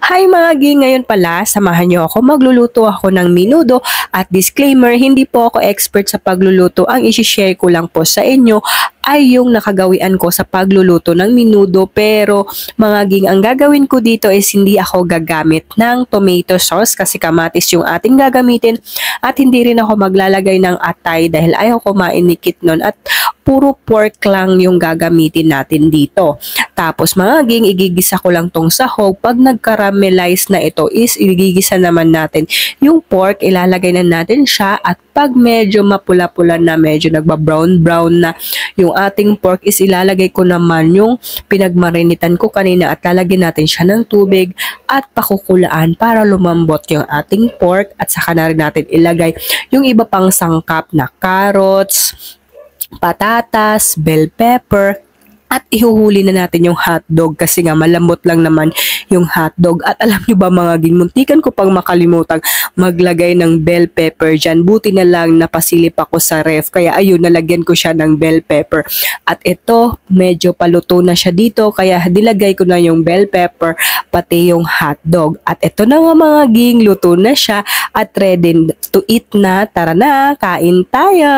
Hi mga gi, ngayon pala samahan niyo ako, magluluto ako ng menudo at disclaimer, hindi po ako expert sa pagluluto. Ang i-share ko lang po sa inyo ay yung nakagawian ko sa pagluluto ng menudo, pero mga ging, ang gagawin ko dito is hindi ako gagamit ng tomato sauce kasi kamatis yung ating gagamitin at hindi rin ako maglalagay ng atay dahil ayaw ko mainikit nun at puro pork lang yung gagamitin natin dito. Tapos mga ging, igigisa ko lang tong sahog. Pag nag-caramelize na ito is igigisa naman natin yung pork, ilalagay na natin siya at pag medyo mapula-pula na, medyo nagba-brown-brown na yung ating pork is ilalagay ko naman yung pinagmarinitan ko kanina at lalagyan natin siya ng tubig at pakukulaan para lumambot yung ating pork at saka na rin natin ilagay yung iba pang sangkap na carrots, patatas, bell pepper, at ihuhuli na natin yung hotdog kasi nga malambot lang naman yung hotdog. At alam nyo ba mga ging, muntikan ko pang makalimutang maglagay ng bell pepper dyan. Buti na lang napasilip ako sa ref. Kaya ayun, nalagyan ko siya ng bell pepper. At ito, medyo paluto na siya dito. Kaya dilagay ko na yung bell pepper, pati yung hotdog. At ito na nga mga ging, luto na siya at ready to eat na. Tara na, kain tayo!